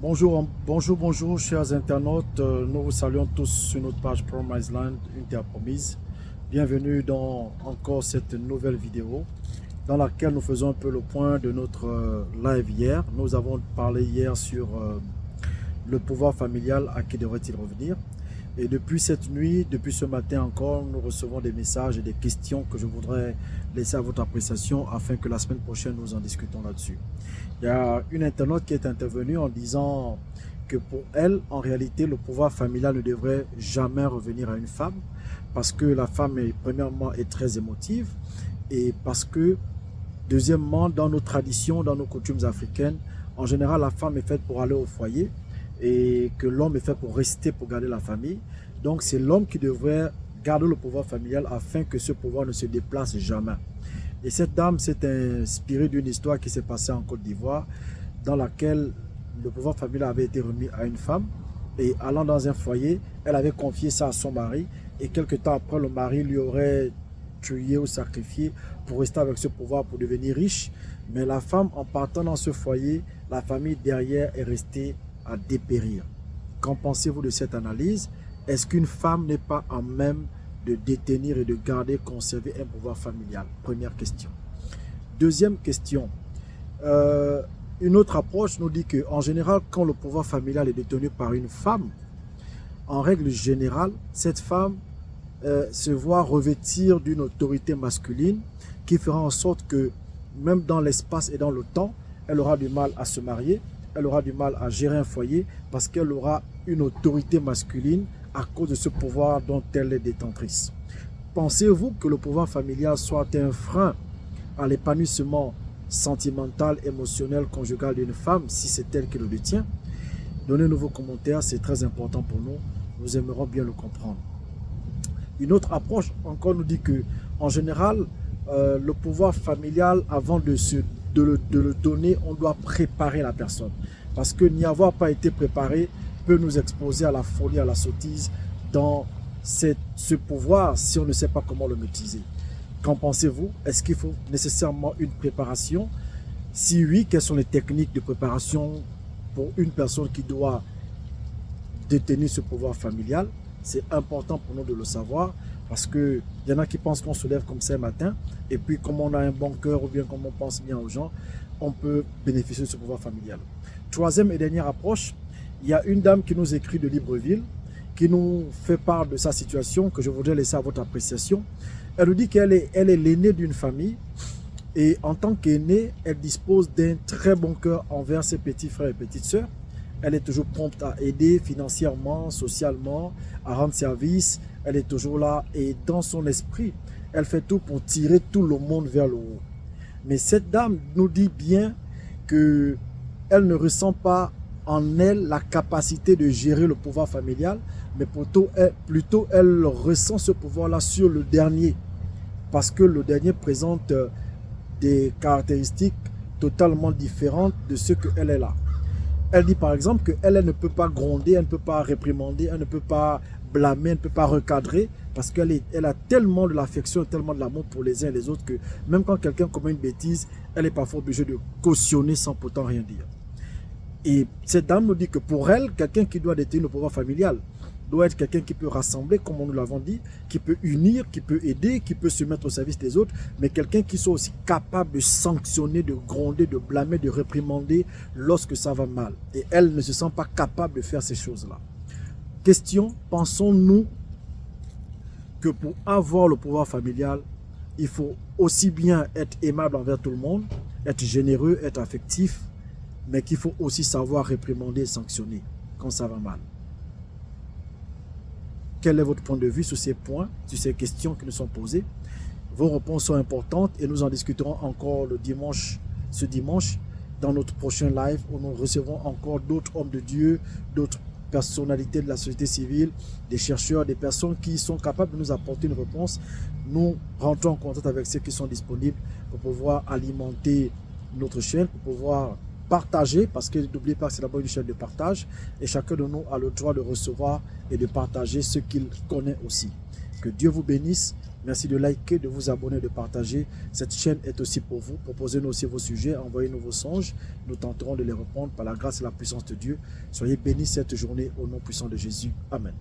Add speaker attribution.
Speaker 1: Bonjour, chers internautes. Nous vous saluons tous sur notre page Promise Land, une terre promise. Bienvenue dans encore cette nouvelle vidéo dans laquelle nous faisons un peu le point de notre live hier. Nous avons parlé hier sur le pouvoir familial, à qui devrait-il revenir. Et depuis cette nuit, depuis ce matin encore, nous recevons des messages et des questions que je voudrais laisser à votre appréciation afin que la semaine prochaine, nous en discutons là-dessus. Il y a une internaute qui est intervenue en disant que pour elle, en réalité, le pouvoir familial ne devrait jamais revenir à une femme parce que la femme, premièrement, est très émotive et parce que, deuxièmement, dans nos traditions, dans nos coutumes africaines, en général, la femme est faite pour aller au foyer et que l'homme est fait pour rester, pour garder la famille. Donc, c'est l'homme qui devrait garder le pouvoir familial afin que ce pouvoir ne se déplace jamais. Et cette dame s'est inspirée d'une histoire qui s'est passée en Côte d'Ivoire dans laquelle le pouvoir familial avait été remis à une femme et allant dans un foyer, elle avait confié ça à son mari et quelque temps après, le mari lui aurait tué ou sacrifié pour rester avec ce pouvoir, pour devenir riche. Mais la femme, en partant dans ce foyer, la famille derrière est restée à dépérir. Qu'en pensez-vous de cette analyse? Est-ce qu'une femme n'est pas en même de détenir et de garder, conserver un pouvoir familial? Première question. Deuxième question. Une autre approche nous dit qu'en général, quand le pouvoir familial est détenu par une femme, en règle générale, cette femme se voit revêtir d'une autorité masculine qui fera en sorte que même dans l'espace et dans le temps, elle aura du mal à se marier, elle aura du mal à gérer un foyer parce qu'elle aura une autorité masculine à cause de ce pouvoir dont elle est détentrice. Pensez-vous que le pouvoir familial soit un frein à l'épanouissement sentimental, émotionnel, conjugal d'une femme si c'est elle qui le détient? Donnez-nous vos commentaires, c'est très important pour nous. Nous aimerons bien le comprendre. Une autre approche encore nous dit que, en général, le pouvoir familial, avant de le donner, on doit préparer la personne. Parce que n'y avoir pas été préparé peut nous exposer à la folie, à la sottise dans ce pouvoir si on ne sait pas comment le maîtriser. Qu'en pensez-vous? Est-ce qu'il faut nécessairement une préparation? Si oui, quelles sont les techniques de préparation pour une personne qui doit détenir ce pouvoir familial? C'est important pour nous de le savoir parce qu'il y en a qui pensent qu'on se lève comme ça un matin et puis comme on a un bon cœur ou bien comme on pense bien aux gens, on peut bénéficier de ce pouvoir familial. Troisième et dernière approche, il y a une dame qui nous écrit de Libreville qui nous fait part de sa situation que je voudrais laisser à votre appréciation. Elle nous dit qu'elle est l'aînée d'une famille et en tant qu'aînée, elle dispose d'un très bon cœur envers ses petits frères et petites sœurs. Elle est toujours prompte à aider financièrement, socialement, à rendre service. Elle est toujours là et dans son esprit, elle fait tout pour tirer tout le monde vers le haut. Mais cette dame nous dit bien qu'elle ne ressent pas en elle la capacité de gérer le pouvoir familial, mais plutôt elle ressent ce pouvoir-là sur le dernier, parce que le dernier présente des caractéristiques totalement différentes de ce qu'elle est là. Elle dit par exemple qu'elle ne peut pas gronder, elle ne peut pas réprimander, elle ne peut pas blâmer, elle ne peut pas recadrer parce qu'elle a tellement de l'affection, tellement de l'amour pour les uns et les autres que même quand quelqu'un commet une bêtise, elle est parfois obligée de cautionner sans pourtant rien dire. Et cette dame nous dit que pour elle, quelqu'un qui doit détenir le pouvoir familial doit être quelqu'un qui peut rassembler, comme nous l'avons dit, qui peut unir, qui peut aider, qui peut se mettre au service des autres, mais quelqu'un qui soit aussi capable de sanctionner, de gronder, de blâmer, de réprimander lorsque ça va mal. Et elle ne se sent pas capable de faire ces choses-là. Question, pensons-nous que pour avoir le pouvoir familial, il faut aussi bien être aimable envers tout le monde, être généreux, être affectif, mais qu'il faut aussi savoir réprimander et sanctionner quand ça va mal? Quel est votre point de vue sur ces points, sur ces questions qui nous sont posées? Vos réponses sont importantes et nous en discuterons encore ce dimanche, dans notre prochain live où nous recevrons encore d'autres hommes de Dieu, d'autres personnalités de la société civile, des chercheurs, des personnes qui sont capables de nous apporter une réponse. Nous rentrons en contact avec ceux qui sont disponibles pour pouvoir alimenter notre chaîne, pour pouvoir partager, parce que n'oubliez pas que c'est d'abord une chaîne de partage et chacun de nous a le droit de recevoir et de partager ce qu'il connaît aussi. Que Dieu vous bénisse. Merci de liker, de vous abonner, de partager. Cette chaîne est aussi pour vous. Proposez-nous aussi vos sujets, envoyez-nous vos songes. Nous tenterons de les répondre par la grâce et la puissance de Dieu. Soyez bénis cette journée au nom puissant de Jésus. Amen.